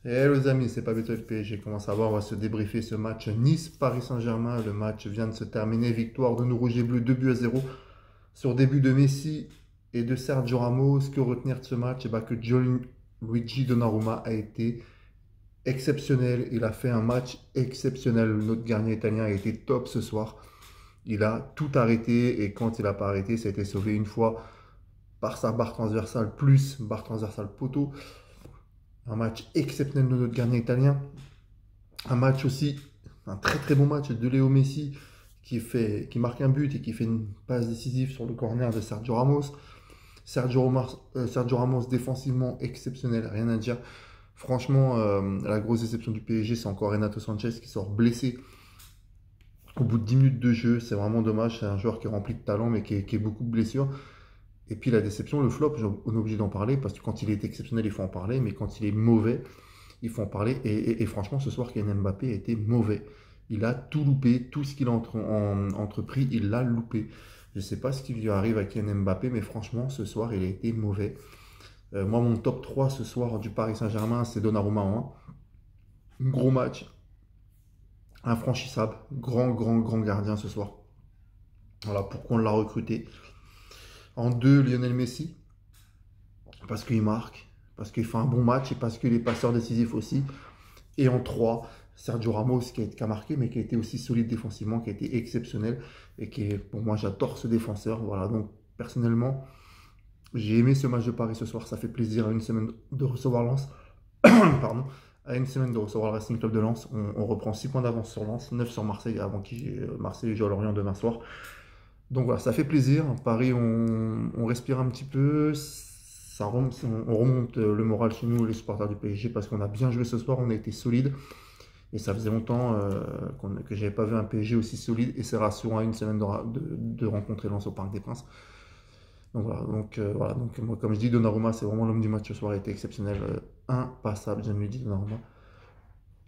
Et les amis, c'est pas Beto PSG. Comment ça va? On va se débriefer ce match Nice-Paris Saint-Germain. Le match vient de se terminer. Victoire de nos Rouges et Bleus, 2 buts à 0. Sur début de Messi et de Sergio Ramos. Que retenir de ce match? Que Gianluigi Donnarumma a été exceptionnel. Il a fait un match exceptionnel. Notre gardien italien a été top ce soir. Il a tout arrêté et quand il n'a pas arrêté, ça a été sauvé une fois par sa barre transversale plus barre transversale poteau. Un match exceptionnel de notre gardien italien. Un match aussi, un très très bon match de Léo Messi qui marque un but et qui fait une passe décisive sur le corner de Sergio Ramos. Sergio Ramos défensivement exceptionnel, rien à dire. Franchement, la grosse déception du PSG, c'est encore Renato Sanchez qui sort blessé au bout de 10 minutes de jeu. C'est vraiment dommage, c'est un joueur qui est rempli de talent mais qui est beaucoup de blessures. Et puis la déception, le flop, on est obligé d'en parler parce que quand il est exceptionnel, il faut en parler, mais quand il est mauvais, il faut en parler. Et franchement, ce soir, Kylian Mbappé a été mauvais. Il a tout loupé, tout ce qu'il a entrepris, il l'a loupé. Je ne sais pas ce qui lui arrive à Kylian Mbappé, mais franchement, ce soir, il a été mauvais. Moi, mon top 3 ce soir du Paris Saint-Germain, c'est Donnarumma en 1. Gros match, infranchissable, grand gardien ce soir. Voilà pourquoi on l'a recruté. En 2, Lionel Messi, parce qu'il marque, parce qu'il fait un bon match et parce qu'il est passeur décisif aussi. Et en 3, Sergio Ramos qui a marqué, mais qui a été aussi solide défensivement, qui a été exceptionnel. Et qui est, pour moi, j'adore ce défenseur. Voilà, donc personnellement, j'ai aimé ce match de Paris ce soir. Ça fait plaisir à une semaine de recevoir Lens. Pardon. À une semaine de recevoir le Racing Club de Lens. On reprend 6 points d'avance sur Lens, 9 sur Marseille, avant qu'il Marseille joue à Lorient demain soir. Donc voilà, ça fait plaisir. Paris, on respire un petit peu. On remonte le moral chez nous, les supporters du PSG, parce qu'on a bien joué ce soir, on a été solide. Et ça faisait longtemps que je n'avais pas vu un PSG aussi solide. Et c'est rassurant à une semaine de rencontrer Lens au Parc des Princes. Donc voilà, donc moi, comme je dis, Donnarumma, c'est vraiment l'homme du match ce soir, il a été exceptionnel, impassable, j'aime lui dire Donnarumma.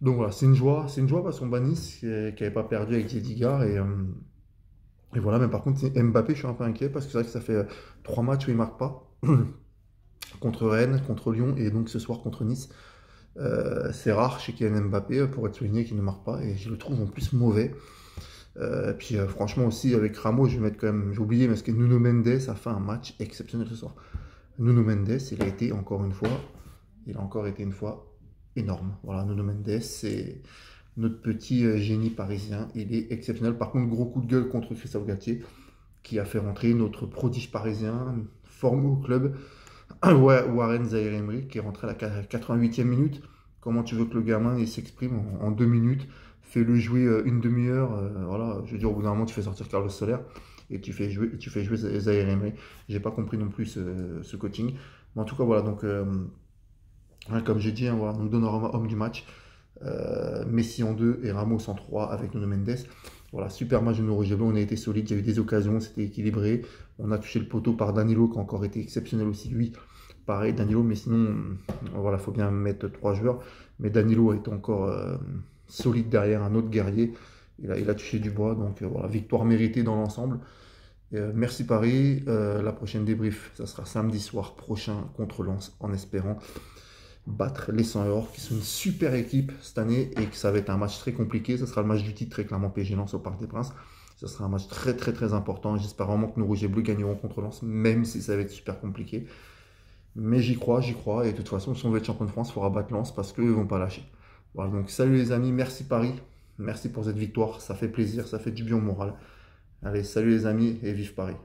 Donc voilà, c'est une joie parce qu'on bat Nice, qui n'avait pas perdu avec Diedigar. Et voilà, mais par contre, Mbappé, je suis un peu inquiet parce que c'est vrai que ça fait 3 matchs où il ne marque pas. Contre Rennes, contre Lyon et donc ce soir contre Nice. C'est rare chez Kylian Mbappé pour être souligné qu'il ne marque pas et je le trouve en plus mauvais. Puis franchement aussi avec Ramos, je vais mettre quand même, j'ai oublié, parce que Nuno Mendes a fait un match exceptionnel ce soir. Nuno Mendes, il a été encore une fois, il a encore été une fois énorme. Voilà, Nuno Mendes, c'est notre petit génie parisien, il est exceptionnel. Par contre, gros coup de gueule contre Christophe Galtier, qui a fait rentrer notre prodige parisien, formé au club, Warren Zaïre-Emery, qui est rentré à la 88e minute. Comment tu veux que le gamin il s'exprime en 2 minutes? Fais-le jouer une demi-heure. Voilà, je veux dire, au bout d'un moment, tu fais sortir Carlos Soler et tu fais jouer Zaïre-Emery. J'ai pas compris non plus ce coaching. Mais en tout cas, voilà, donc, comme j'ai dit, hein, voilà, donc Donnarumma, homme du match. Messi en 2 et Ramos en 3 avec Nuno Mendes. Voilà, super match de nos Rouges et Bleus, on a été solide, il y a eu des occasions, c'était équilibré. On a touché le poteau par Danilo qui a encore été exceptionnel aussi, lui. Pareil, Danilo, mais sinon, voilà, il faut bien mettre 3 joueurs. Mais Danilo a été encore solide derrière, un autre guerrier. Il a touché du bois, donc voilà, victoire méritée dans l'ensemble. Merci Paris, la prochaine débrief, ça sera samedi soir prochain contre Lens, en espérant battre les 100 Or, qui sont une super équipe cette année et que ça va être un match très compliqué. Ce sera le match du titre, très clairement, PSG Lens au Parc des Princes. Ce sera un match très important. J'espère vraiment que nos Rouges et Bleus gagneront contre Lens, même si ça va être super compliqué. Mais j'y crois. Et de toute façon, si on veut être champion de France, il faudra battre Lens parce qu'eux ne vont pas lâcher. Voilà, donc salut les amis, merci Paris. Merci pour cette victoire, ça fait plaisir, ça fait du bien au moral. Allez, salut les amis et vive Paris.